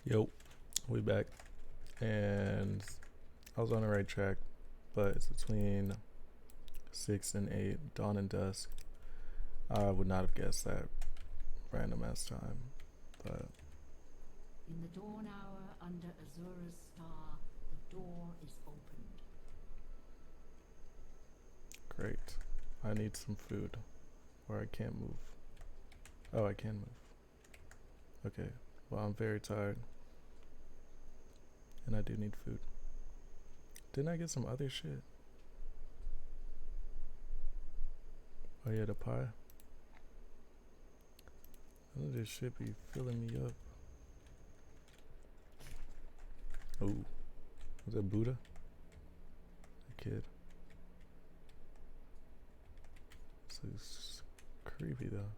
Yo, we back, and I was on the right track, but it's between 6 and 8, dawn and dusk. I would not have guessed that random ass time, but In the dawn hour under Azura's star, the door is opened. great. I need some food, or I can't move. Oh, I can move. Okay, well, I'm very tired, and I do need food. Didn't I get some other shit? Oh yeah, the pie. None of this shit be filling me up. Oh, was that Buddha? A kid. This is creepy though.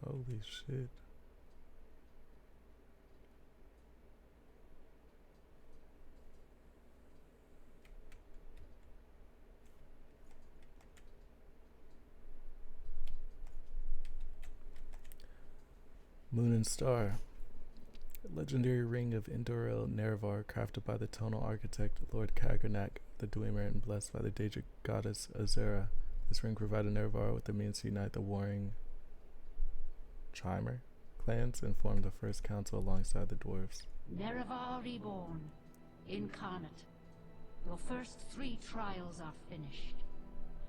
Holy shit. Moon and Star. A legendary ring of Indoril Nerevar crafted by the tonal architect Lord Kaganak, the Dwemer, and blessed by the Daedric goddess Azera. This ring provided Nerevar with the means to unite the warring Chimer clans and form the first council alongside the dwarves. Nerevar reborn, incarnate. Your first 3 trials are finished.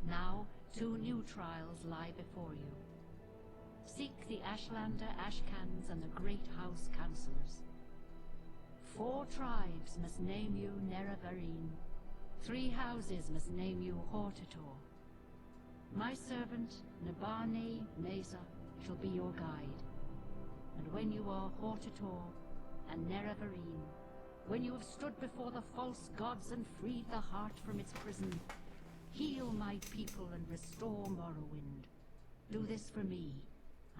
Now 2 new trials lie before you. Seek the Ashlander Ashcans and the Great House Councillors. 4 tribes must name you Nerevarine. 3 houses must name you Hortator. My servant, Nabane Mesa, shall be your guide. And when you are Hortator and Nerevarine, when you have stood before the false gods and freed the heart from its prison, heal my people and restore Morrowind. Do this for me,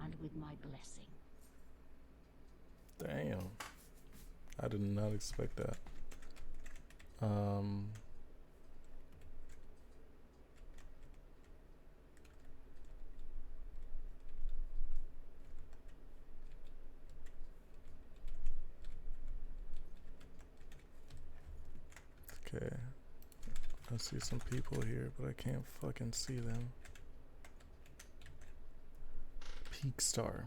and with my blessing. Damn. I did not expect that. Okay. I see some people here, but I can't fucking see them. Peak Star.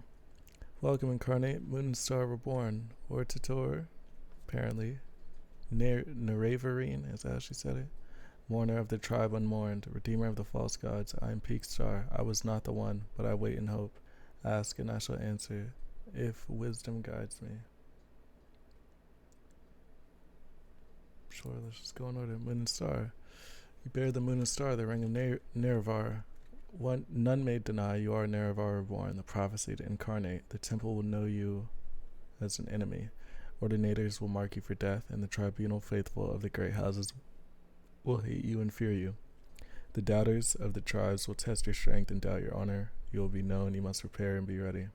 Welcome, Incarnate. Moon and Star were born. Hortator, apparently. Nerevarine, is that how she said it? Mourner of the tribe unmourned, redeemer of the false gods. I am Peak Star. I was not the one, but I wait in hope. Ask and I shall answer, if wisdom guides me. Sure, let's just go in order. Moon and Star. You bear the Moon and Star, the ring of Nerevar. None may deny you are Nerevar reborn, the prophecy to incarnate. The temple will know you as an enemy. Ordinators will mark you for death, and the tribunal faithful of the great houses will hate you and fear you. The doubters of the tribes will test your strength and doubt your honor. You will be known, you must prepare and be ready.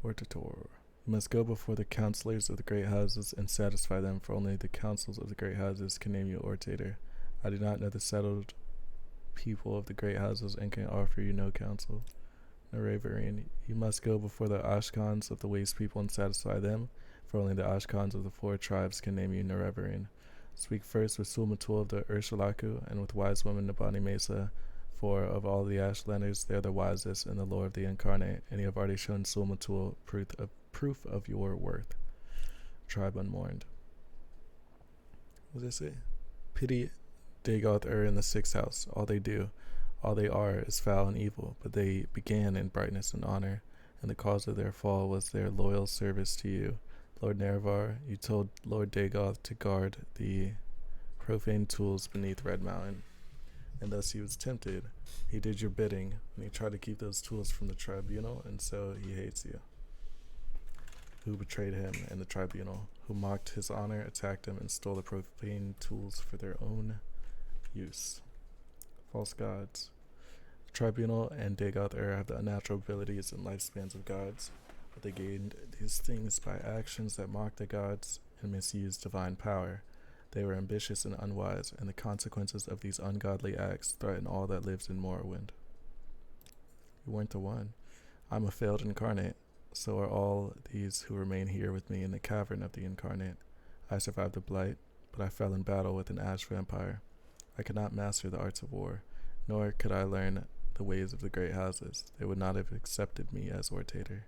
Hortator. You must go before the counselors of the great houses and satisfy them, for only the councils of the great houses can name you Orator. I do not know the settled people of the great houses and can offer you no counsel. Nerevarine, you must go before the Ashkans of the waste people and satisfy them, for only the Ashkans of the 4 tribes can name you Nerevarine. Speak first with Sulmatul of the Urshulaku and with wise woman Nabani Mesa, for of all the Ashlanders they are the wisest in the lore of the incarnate, and you have already shown Sulmatul proof of your worth. Tribe unmourned. What does it say? Pity Dagoth in the 6th house. All they are is foul and evil, but they began in brightness and honor, and the cause of their fall was their loyal service to you. Lord Nerevar, you told Lord Dagoth to guard the profane tools beneath Red Mountain, and thus he was tempted. He did your bidding, and he tried to keep those tools from the tribunal, and so he hates you. Who betrayed him and the tribunal, who mocked his honor, attacked him, and stole the profane tools for their own use. False gods. The tribunal and Dagoth have the unnatural abilities and lifespans of gods, but they gained these things by actions that mock the gods and misuse divine power. They were ambitious and unwise, and the consequences of these ungodly acts threaten all that lives in Morrowind. You weren't the one. I'm a failed incarnate. So are all these who remain here with me in the cavern of the incarnate. I survived the blight, but I fell in battle with an ash vampire. I could not master the arts of war, nor could I learn the ways of the great houses. They would not have accepted me as Ortator.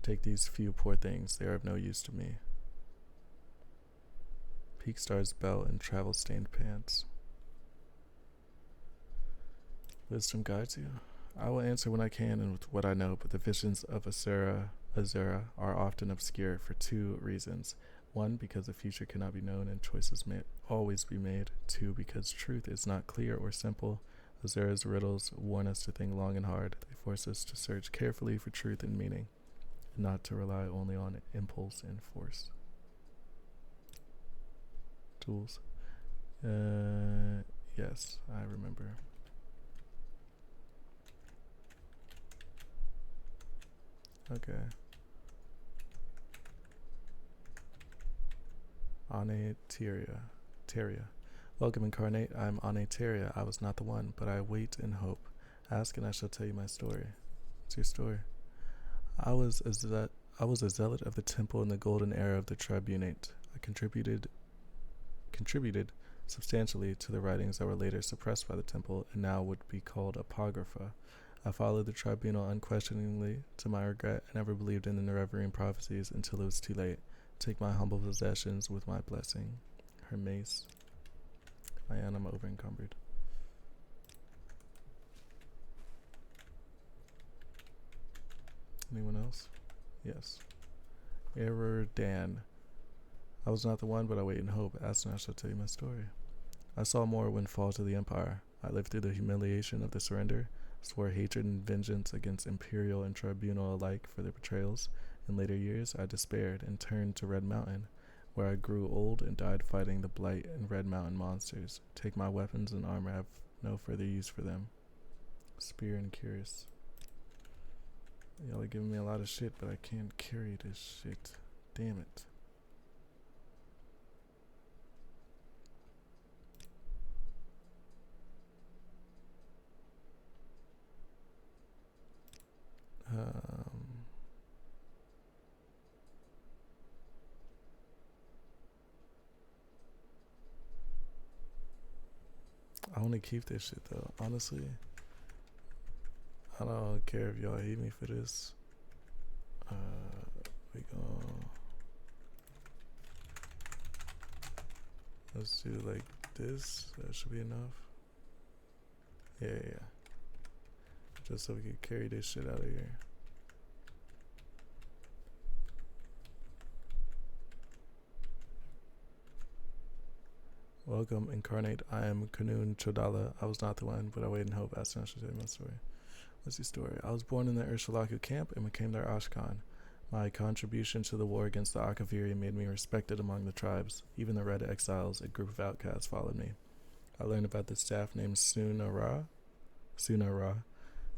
Take these few poor things, they are of no use to me. Peakstar's belt and travel-stained pants. Wisdom guides you. I will answer when I can and with what I know, but the visions of Azura are often obscure for two reasons. One, because the future cannot be known and choices may always be made. Two, because truth is not clear or simple. Azura's riddles warn us to think long and hard. They force us to search carefully for truth and meaning, and not to rely only on impulse and force. Tools. Yes, I remember. Okay. Teria. Welcome, Incarnate. I am Teria. I was not the one, but I wait in hope. Ask and I shall tell you my story. What's your story? I was a zealot of the temple in the golden era of the tribunate. I contributed substantially to the writings that were later suppressed by the temple and now would be called apocrypha. I followed the tribunal unquestioningly. To my regret, I never believed in the Nerevarine prophecies until it was too late. Take my humble possessions with my blessing. Her mace. I'm over encumbered. Anyone else? Yes. Error Dan. I was not the one, but I wait in hope. Ask and I shall tell you my story. I saw Morrowind fall to the Empire. I lived through the humiliation of the surrender, swore hatred and vengeance against Imperial and Tribunal alike for their betrayals. In later years, I despaired and turned to Red Mountain, where I grew old and died fighting the Blight and Red Mountain monsters. Take my weapons and armor, I have no further use for them. Spear and Curious. Y'all are giving me a lot of shit, but I can't carry this shit. Damn it. I want to keep this shit though. Honestly, I don't care if y'all hate me for this. We gon' let's do like this. That should be enough. Yeah. Just so we can carry this shit out of here. Welcome, Incarnate. I am Kanun Chodala. I was not the one, but I wait and hope. Ask and I shall tell you my story. What's your story? I was born in the Urshulaku camp and became their Ashkan. My contribution to the war against the Akaviri made me respected among the tribes. Even the Red Exiles, a group of outcasts, followed me. I learned about the staff named Sunara,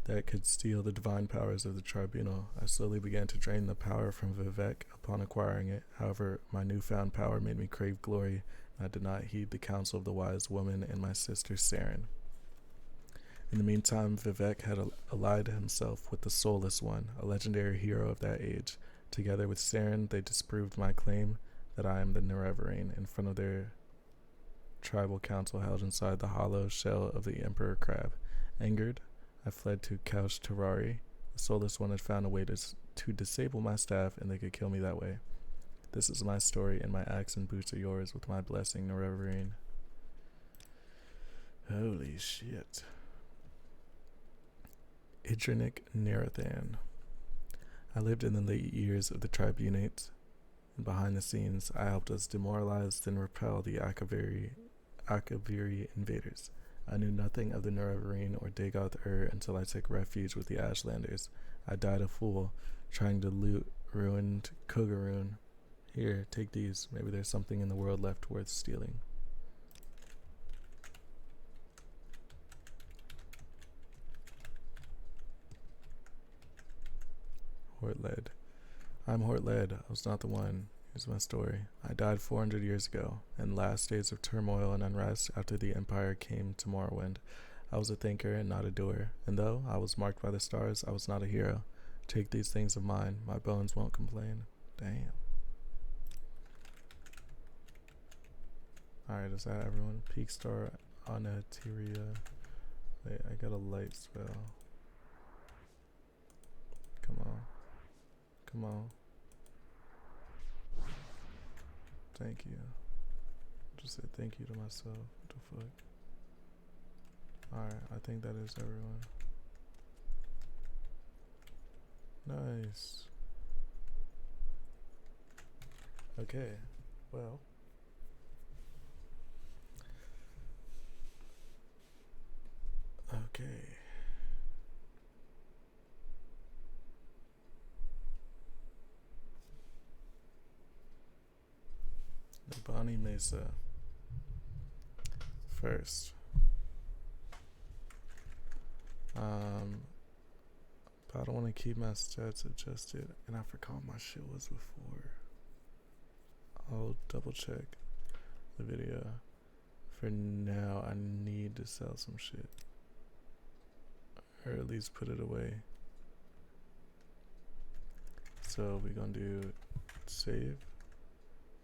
that could steal the divine powers of the tribunal. I slowly began to drain the power from Vivek upon acquiring it. However, my newfound power made me crave glory. I did not heed the counsel of the wise woman and my sister Saren. In the meantime, Vivek had allied himself with the Soulless One, a legendary hero of that age. Together with Saren, they disproved my claim that I am the Nerevarine in front of their tribal council held inside the hollow shell of the Emperor Crab. Angered, I fled to Kaush Terrari. The Soulless One had found a way to disable my staff, and they could kill me that way. This is my story, and my axe and boots are yours with my blessing, Nerevarine. Holy shit. Idrinic Nerathan. I lived in the late years of the Tribunate, and behind the scenes, I helped us demoralize and repel the Akaviri invaders. I knew nothing of the Nerevarine or Dagoth until I took refuge with the Ashlanders. I died a fool, trying to loot ruined Kogaroon. Here, take these. Maybe there's something in the world left worth stealing. Hortled. I'm Hortled. I was not the one. Here's my story. I died 400 years ago, in last days of turmoil and unrest after the Empire came to Morrowind. I was a thinker and not a doer, and though I was marked by the stars, I was not a hero. Take these things of mine, my bones won't complain. Damn. Alright, is that everyone? Peak star Anateria. Wait, I got a light spell. Come on. Come on. Thank you. Just said thank you to myself. What the fuck? Alright, I think that is everyone. Nice. Okay, well. Okay. The Bonnie Mesa. First. But I don't want to keep my stats adjusted, and I forgot what my shit was before. I'll double check the video. For now, I need to sell some shit. Or at least put it away. So we're gonna do save.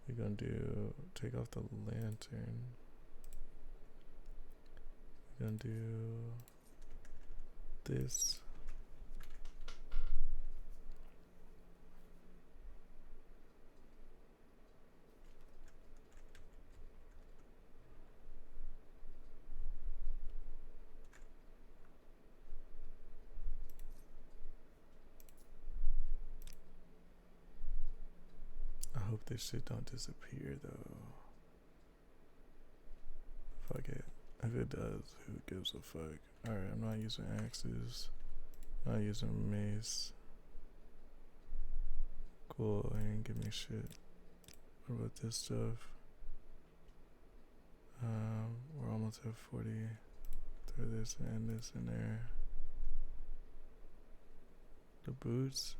We're gonna do take off the lantern. We're gonna do this. I hope this shit don't disappear though. Fuck it. If it does, who gives a fuck? Alright, I'm not using axes. Not using mace. Cool, I ain't give me shit. What about this stuff? We're almost at 40. Throw this and this in there. The boots?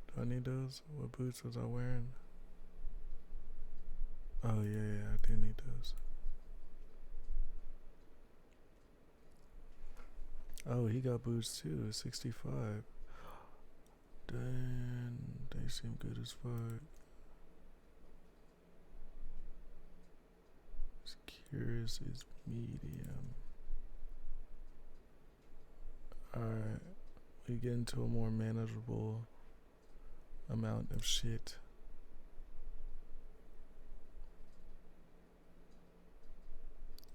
Do I need those? What boots was I wearing? Oh yeah, I do need those. Oh, he got boots too, 65. Damn, they seem good as fuck. Curious is medium. Alright, we get into a more manageable amount of shit.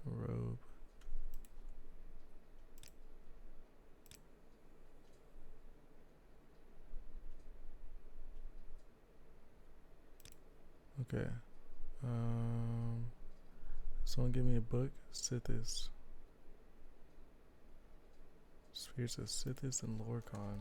Robe. Okay. Someone give me a book. Sithis. Spheres of Sithis and Lorcan.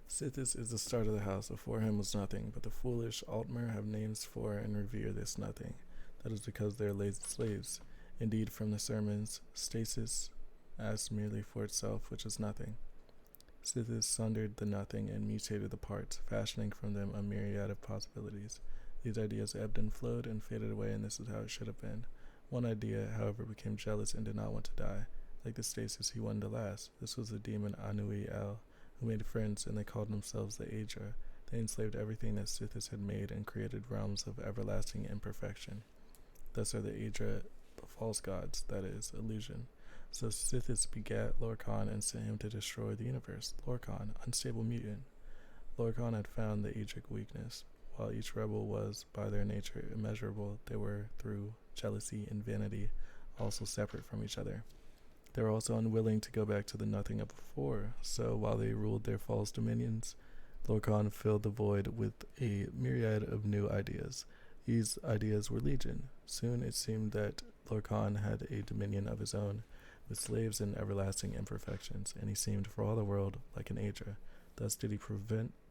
Sithis is the start of the house. Before him was nothing, but the foolish Altmer have names for and revere this nothing. That is because they are lazy slaves. Indeed, from the sermons, stasis asks merely for itself, which is nothing. Sithis sundered the nothing and mutated the parts, fashioning from them a myriad of possibilities. These ideas ebbed and flowed and faded away, and this is how it should have been. One idea, however, became jealous and did not want to die. Like the stasis, he wanted to last. This was the demon Anui El, who made friends, and they called themselves the YAJAN. They enslaved everything that Sithis had made and created realms of everlasting imperfection. Thus are the YAJAN false gods, that is, illusion. So Sithis begat Lorcan and sent him to destroy the universe. Lorcan, unstable mutant. Lorcan had found the YAJAN weakness. While each rebel was, by their nature, immeasurable, they were, through jealousy and vanity, also separate from each other. They were also unwilling to go back to the nothing of before, so while they ruled their false dominions, Lorcan filled the void with a myriad of new ideas. These ideas were legion. Soon it seemed that Lorcan had a dominion of his own, with slaves and everlasting imperfections, and he seemed for all the world like an YAJAN. Thus did he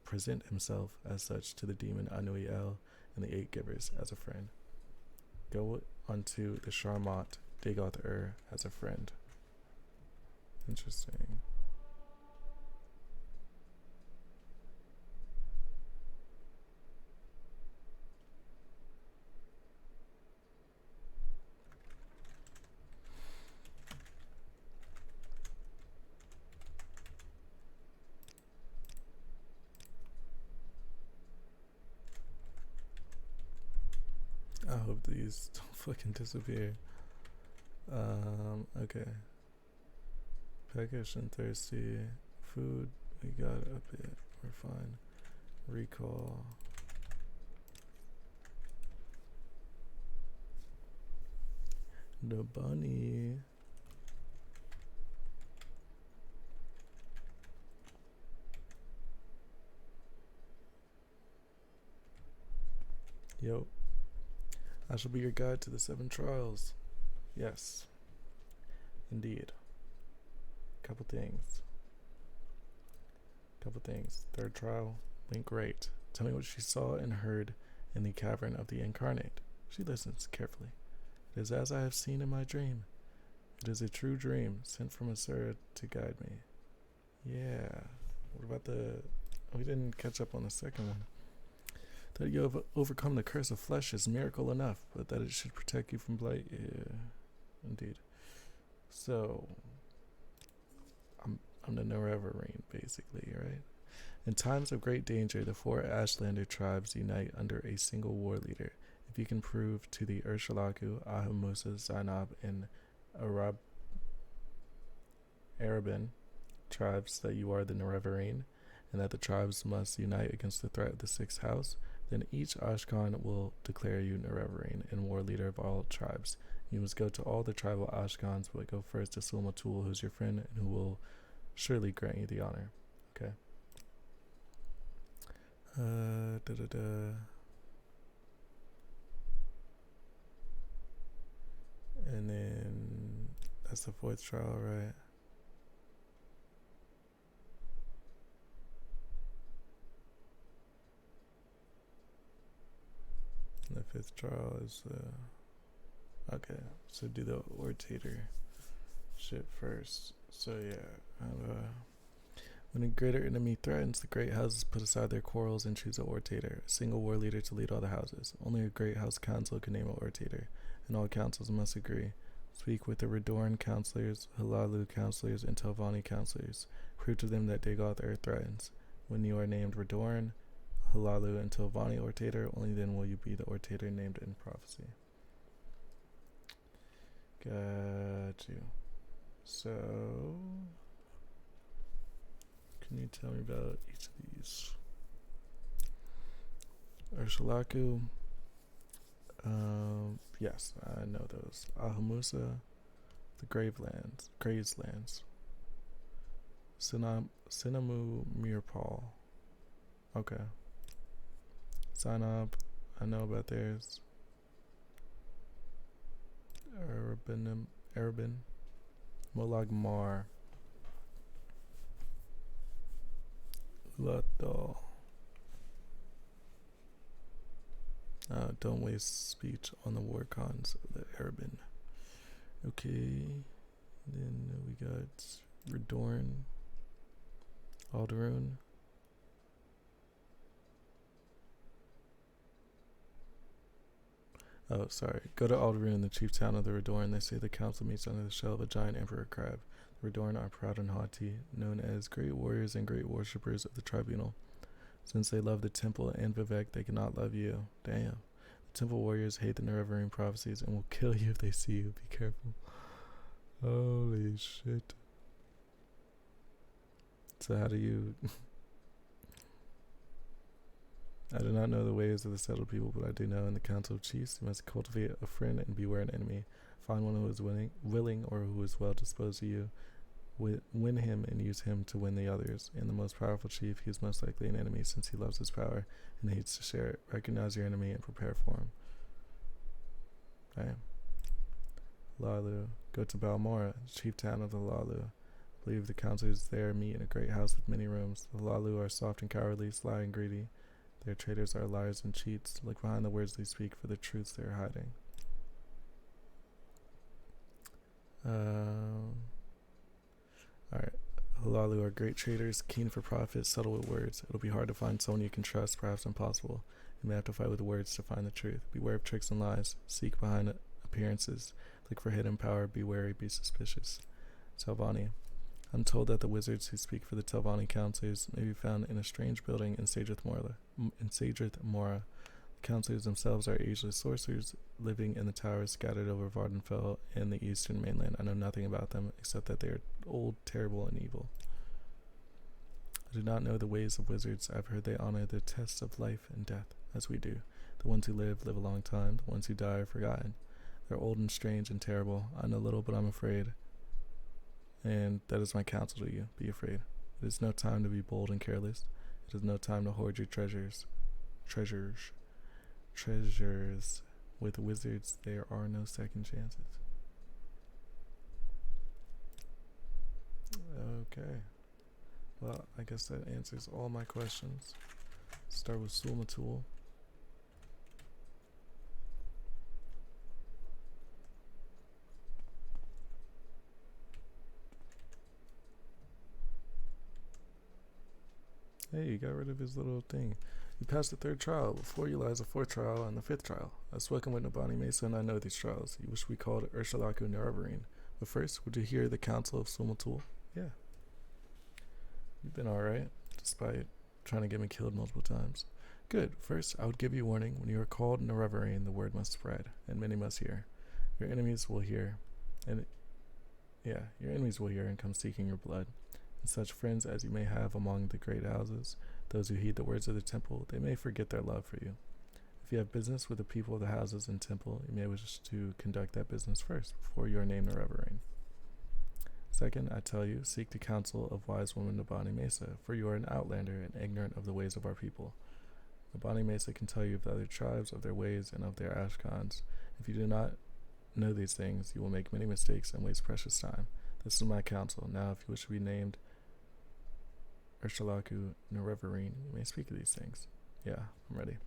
present himself as such to the demon Anui El and the Eight Givers as a friend. Go unto the Charmant Dagoth as a friend. Interesting. hope these don't fucking disappear. Okay. Peckish and thirsty. Food, we got a bit. We're fine. Recall. The bunny. Yo. I shall be your guide to the 7 trials. Yes. Indeed. Couple things. Third trial went great. Tell me what she saw and heard in the cavern of the incarnate. She listens carefully. It is as I have seen in my dream. It is a true dream sent from Asura to guide me. Yeah. What about we didn't catch up on the second one. That you have overcome the curse of flesh is miracle enough, but that it should protect you from blight, yeah, indeed. So, I'm the Nerevarine, basically, right? In times of great danger, the 4 Ashlander tribes unite under a single war leader. If you can prove to the Urshalaku, Ahamusa, Zainab, and Arabin tribes that you are the Nerevarine, and that the tribes must unite against the threat of the 6th house, then each Ashkan will declare you Nerevarine and war leader of all tribes. You must go to all the tribal Ashkans, but go first to Sulmatul, who's your friend, and who will surely grant you the honor. Okay. And then that's the 4th trial, right? And the 5th trial is okay, so do the Ortator shit first. So yeah, when a greater enemy threatens, the great houses put aside their quarrels and choose an Ortator, a single war leader to lead all the houses. Only a great house council can name an Ortator, and all councils must agree. Speak with the Redoran counselors, Halalu counselors, and Telvanni counselors. Prove to them that Dagoth Earth threatens. When you are named Redoran, Halalu, and Telvanni Ortator, only then will you be the Ortator named in prophecy. Got you. So, can you tell me about each of these? Urshalaku. Yes, I know those. Ahamusa, the Gravelands. Sinamu Mirpal. Okay. Zainab, I know about theirs. Arabin. Molag Mar. Ulathal. Don't waste speech on the war cons of the Arabin. Okay. Then we got Redoran. Alderun. Oh, sorry. Go to Alderun, the chief town of the Redoran. They say the council meets under the shell of a giant emperor crab. The Redoran are proud and haughty, known as great warriors and great worshippers of the tribunal. Since they love the temple and Vivek, they cannot love you. Damn. The temple warriors hate the Nerevarine prophecies and will kill you if they see you. Be careful. Holy shit. So how do you... I do not know the ways of the settled people, but I do know in the council of chiefs you must cultivate a friend and beware an enemy. Find one who is willing or who is well disposed to you. Win him and use him to win the others. And the most powerful chief, he is most likely an enemy since he loves his power and hates to share it. Recognize your enemy and prepare for him. Okay. Lalu. Go to Balmora, chief town of the Lalu. I believe the counselors there meet in a great house with many rooms. The Lalu are soft and cowardly, sly and greedy. Their traitors are liars and cheats. Look behind the words they speak for the truths they are hiding. Alright. Halalu are great traders, keen for profit, subtle with words. It'll be hard to find someone you can trust, perhaps impossible. You may have to fight with words to find the truth. Beware of tricks and lies. Seek behind appearances. Look for hidden power. Be wary, be suspicious. Telvanni. I'm told that the wizards who speak for the Telvanni counselors may be found in a strange building in Sadrith Mora. Counselors themselves are ageless sorcerers living in the towers scattered over Vardenfell and the eastern mainland. I know nothing about them except that they are old, terrible, and evil. I do not know the ways of wizards. I've heard they honor the tests of life and death, as we do. The ones who live a long time. The ones who die are forgotten. They're old and strange and terrible. I know little, but I'm afraid. And that is my counsel to you. Be afraid. It is no time to be bold and careless. It is no time to hoard your treasures. With wizards, there are no second chances. Okay. Well, I guess that answers all my questions. Start with Sulmatul. Hey, you got rid of his little thing. You passed the 3rd trial. Before you lies a 4th trial and the 5th trial. I've spoken with Nabani Mesa and I know these trials. You wish we called Urshalaku Nerevarine. But first, would you hear the counsel of Sulmatul? Yeah. You've been alright, despite trying to get me killed multiple times. Good. First, I would give you warning. When you are called Nerevarine, the word must spread, and many must hear. Your enemies will hear, and come seeking your blood. And such friends as you may have among the great houses, those who heed the words of the temple, they may forget their love for you. If you have business with the people of the houses and temple, you may wish to conduct that business first, before you are named Nerevarine. Second, I tell you, seek the counsel of wise woman Nabani Mesa, for you are an outlander and ignorant of the ways of our people. Nabani Mesa can tell you of the other tribes, of their ways, and of their ashkans. If you do not know these things, you will make many mistakes and waste precious time. This is my counsel. Now, if you wish to be named Urshalaku Nerevarine, you may speak of these things. Yeah, I'm ready.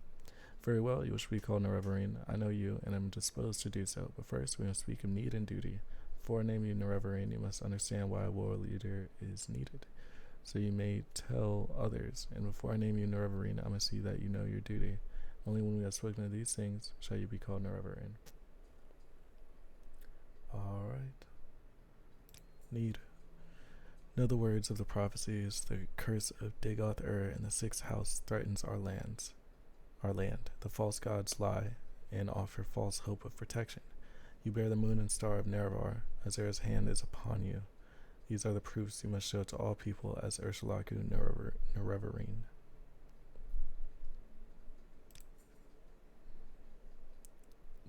Very well, you wish to be called Nerevarine. I know you, and am disposed to do so. But first, we must speak of need and duty. Before I name you Nerevarine, you must understand why a war leader is needed, so you may tell others. And before I name you Nerevarine, I must see that you know your duty. Only when we have spoken of these things shall you be called Nerevarine. Alright. Need. Know the words of the prophecies. The curse of Dagoth-Ur in the 6th house threatens our land. The false gods lie and offer false hope of protection. You bear the moon and star of Nerevar. Azera's hand is upon you. These are the proofs you must show to all people as Urshalaku Nerevarine.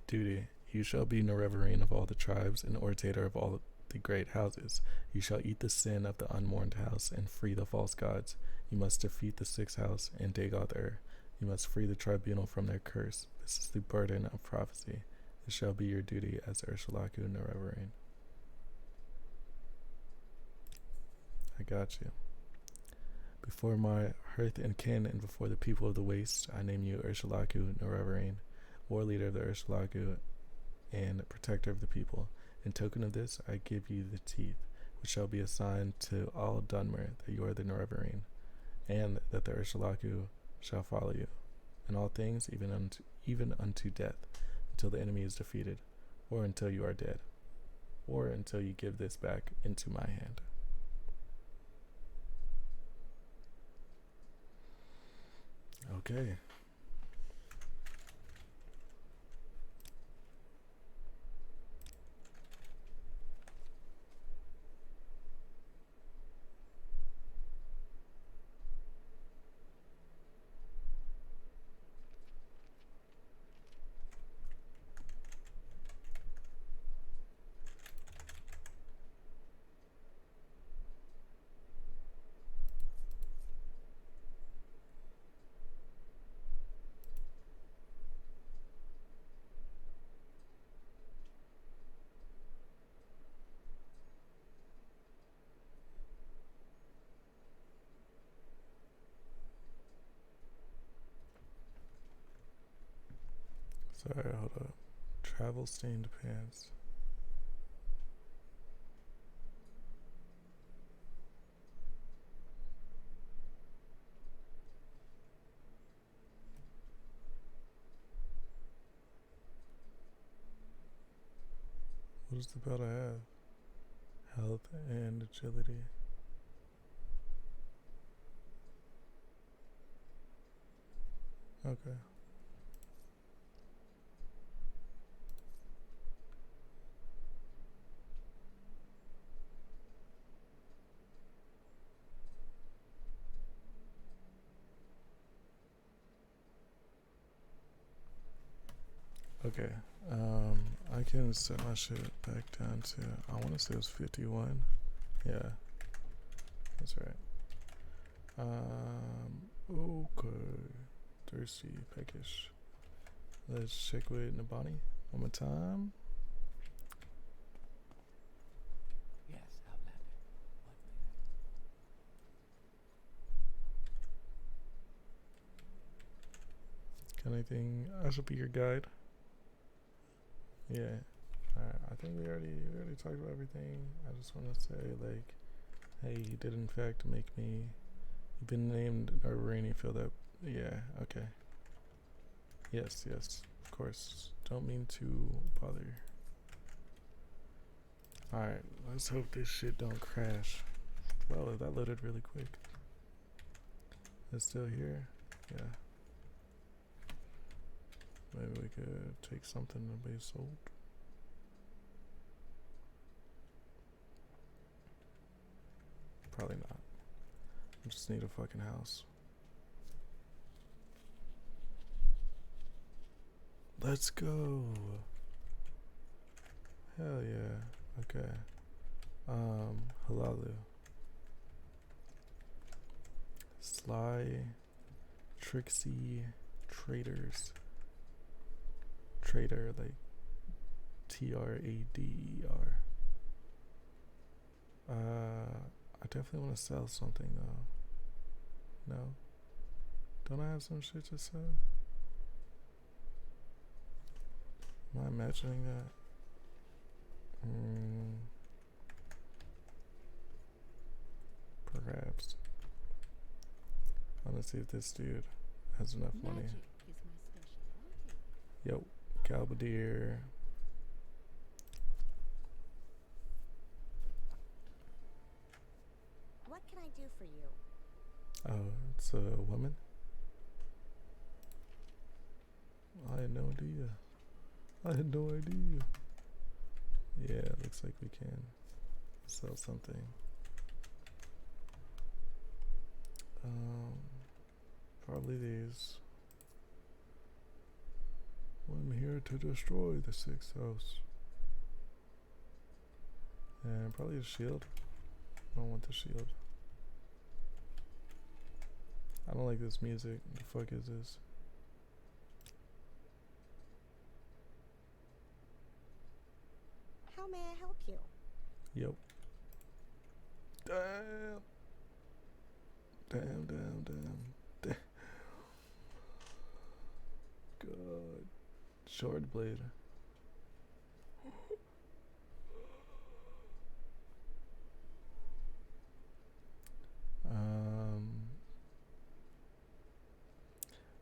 Duty. You shall be Nerevarine of all the tribes and orator of all the great houses. You shall eat the sin of the unmourned house and free the false gods. You must defeat the 6th house and Dagoth-Ur. You must free the tribunal from their curse. This is the burden of prophecy. It shall be your duty as Urshalaku Nerevarine. I got you. Before my hearth and kin and before the people of the waste, I name you Urshalaku Nerevarine, war leader of the Urshalaku and protector of the people. In token of this, I give you the teeth, which shall be a sign to all Dunmer that you are the Nerevarine, and that the Urshalaku shall follow you, in all things, even unto death, until the enemy is defeated, or until you are dead, or until you give this back into my hand. Okay. Sorry, hold up. Travel stained pants. What does the belt I have? Health and agility. Okay. Okay. I can set my shit back down to, I want to say it was 51. Yeah, that's right. Okay. Thirsty, peckish. Let's check with Nabani one more time. Yes, Outlander. What Got anything? I should be your guide. Yeah. Alright, I think we already talked about everything. I just want to say, like, hey, you did in fact make me. You've been named a rainy field up. Yeah. Okay. Yes. Yes. Of course. Don't mean to bother. Alright. Let's hope this shit don't crash. Well, that loaded really quick. It's still here. Yeah. Maybe we could take something to be sold. Probably not. I just need a fucking house. Let's go. Hell yeah. Okay. Halalu. Sly. Trixie. Traders. Trader, like Trader. I definitely want to sell something though. No? Don't I have some shit to sell? Am I imagining that? Perhaps. I want to see if this dude has enough money. Magic is my specialty. Yo, Galbadir. What can I do for you? Oh, it's a woman? I had no idea. I had no idea. Yeah, it looks like we can sell something. Probably these. I'm here to destroy the sixth house. And probably a shield. I don't want the shield. I don't like this music. The fuck is this? How may I help you? Yep. Damn. Damn. God. Short blade.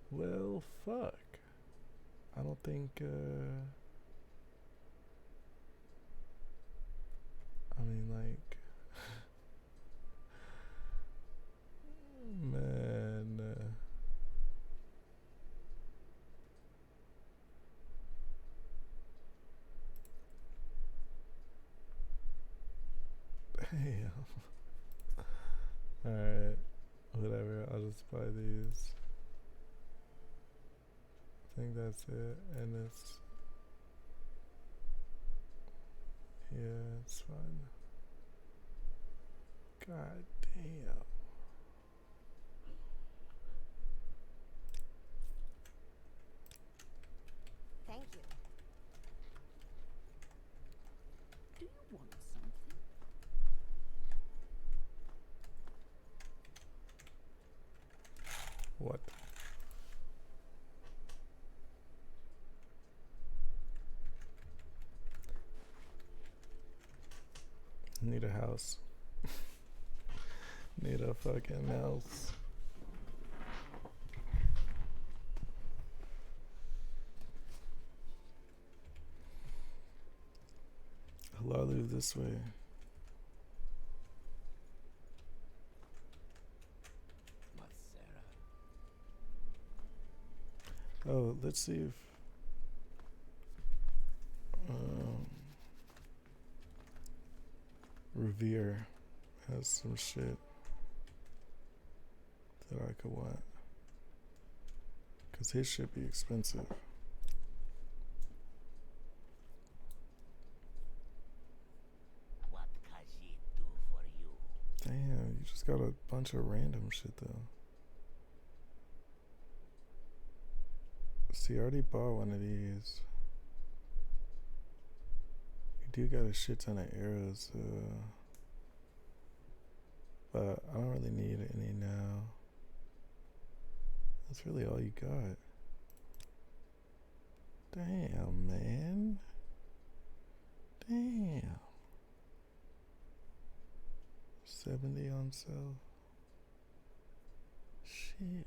Well, fuck. I don't think, I mean, like, man, damn. Alright, whatever, I'll just buy these. I think that's it, and it's, yeah, it's fine. God damn. Thank you. Do you want something? What? Need a house. Need a fucking house. Halalu this way. Oh, let's see if Revere has some shit that I could want. Cause his should be expensive. got a bunch of random shit though. See, I already bought one of these. You do got a shit ton of arrows, but I don't really need any now. That's really all you got. Damn, man. Damn. 70 on sale. Shit.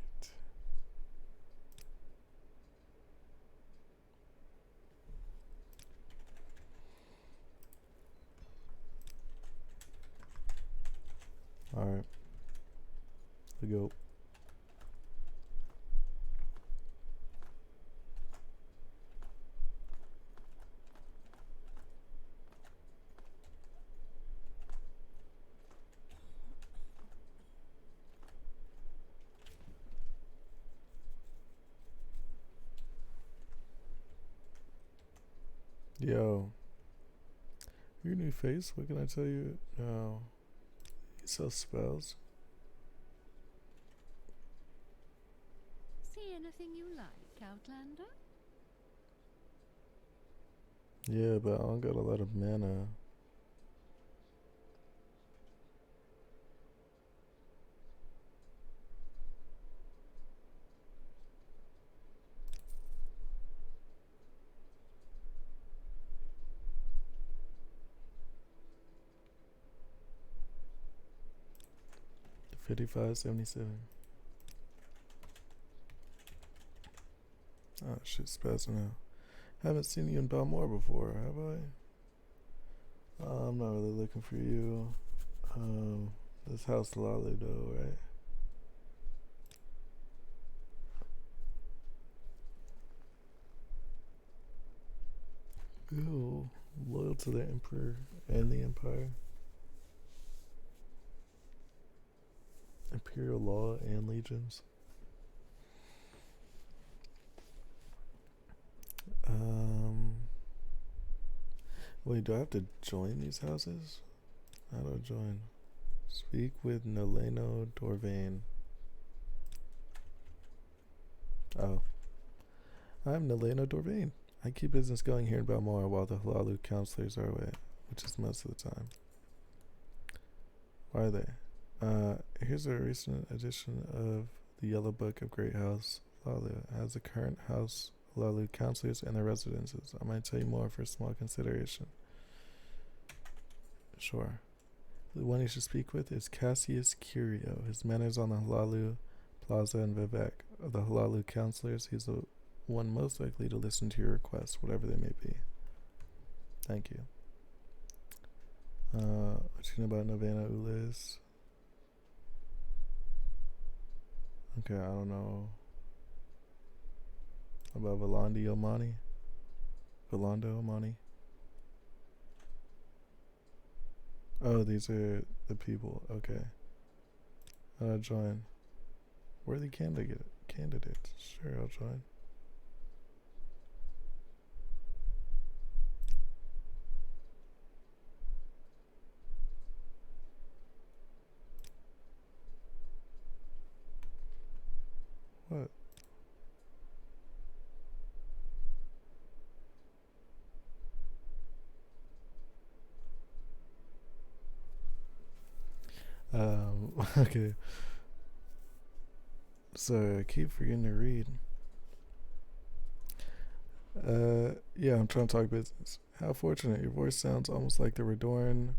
Alright. We go. Yo. Your new face? What can I tell you? No. He sells spells. See anything you like, Outlander? Yeah, but I don't got a lot of mana. $55.77. Oh shit, spazzing out. Haven't seen you in Balmore before, have I? I'm not really looking for you. This house Lalu though, right? Ew, loyal to the Emperor and the Empire. Imperial law and legions. Wait, do I have to join these houses? How do I join? Speak with Noleno Dorvain. Oh. I'm Noleno Dorvain. I keep business going here in Balmora while the Halalu counselors are away, which is most of the time. Why are they? Here's a recent edition of the Yellow Book of Great House Halalu. It has the current house Halalu counselors and their residences. I might tell you more for a small consideration. Sure. The one you should speak with is Cassius Curio. His manners on the Halalu Plaza and Vivek. Of the Halalu counselors, he's the one most likely to listen to your requests, whatever they may be. Thank you. What you know about Novena Ulis? Okay, I don't know. About Valandi Omani? Valando Omani? Oh, these are the people. Okay. How do I join? Worthy candidates. Sure, I'll join. What? Okay. So I keep forgetting to read. Yeah, I'm trying to talk business. How fortunate. Your voice sounds almost like the Redoran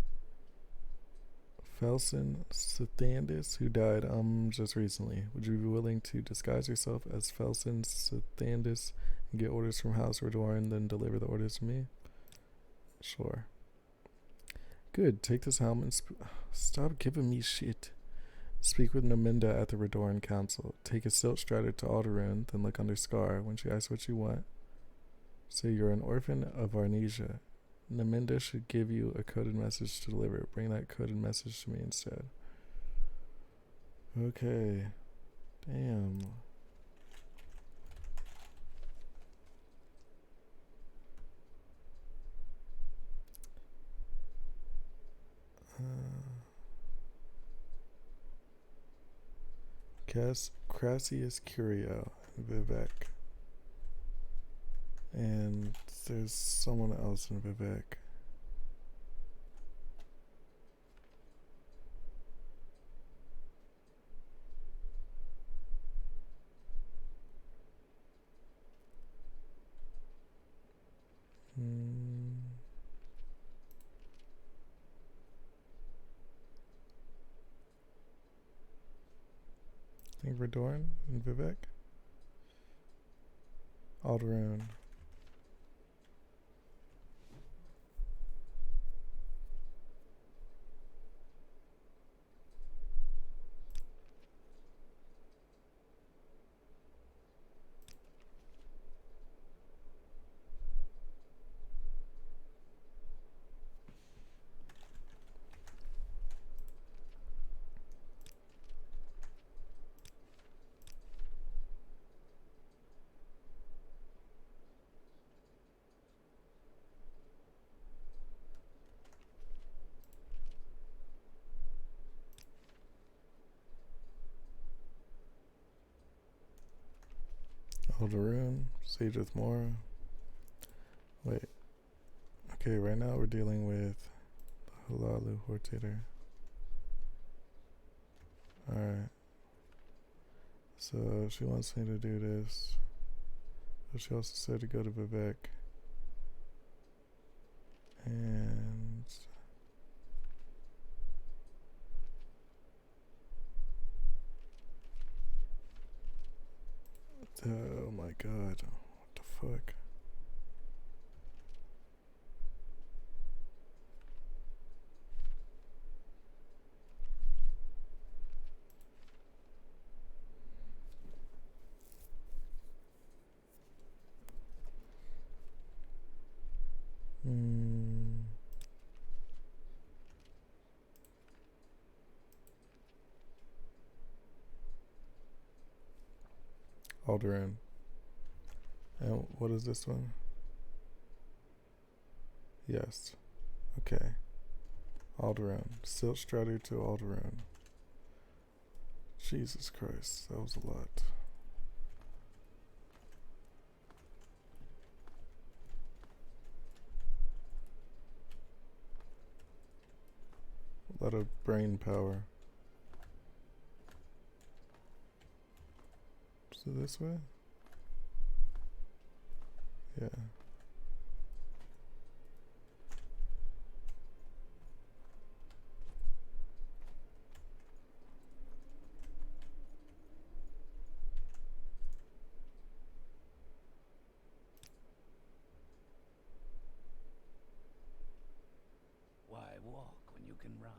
Felson Sathandis who died just recently. Would you be willing to disguise yourself as Felson Sathandis and get orders from House Redoran, then deliver the orders to me? Sure. Good. Take this helmet and stop giving me shit. Speak with Naminda at the Redoran Council. Take a silk strider to Alderaan, then look under Scar. When she asks what you want, say you're an orphan of Arnesia. Naminda should give you a coded message to deliver. Bring that coded message to me instead. Okay. Damn. Crassius Curio, Vivek. And there's someone else in Vivek. I think Radorn and Vivek. Alderaan. Alderaan, Sage with Mora. Wait. Okay, right now we're dealing with the Halalu Hortator. Alright. So she wants me to do this. But she also said to go to Vivek. And oh my god. What the fuck? Alderaan. And what is this one? Yes. Okay. Alderaan. Silt Strider to Alderaan. Jesus Christ, that was a lot. A lot of brain power. So this way? Yeah. Why walk when you can ride?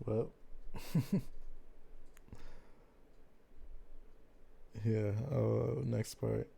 Well. Yeah, next part.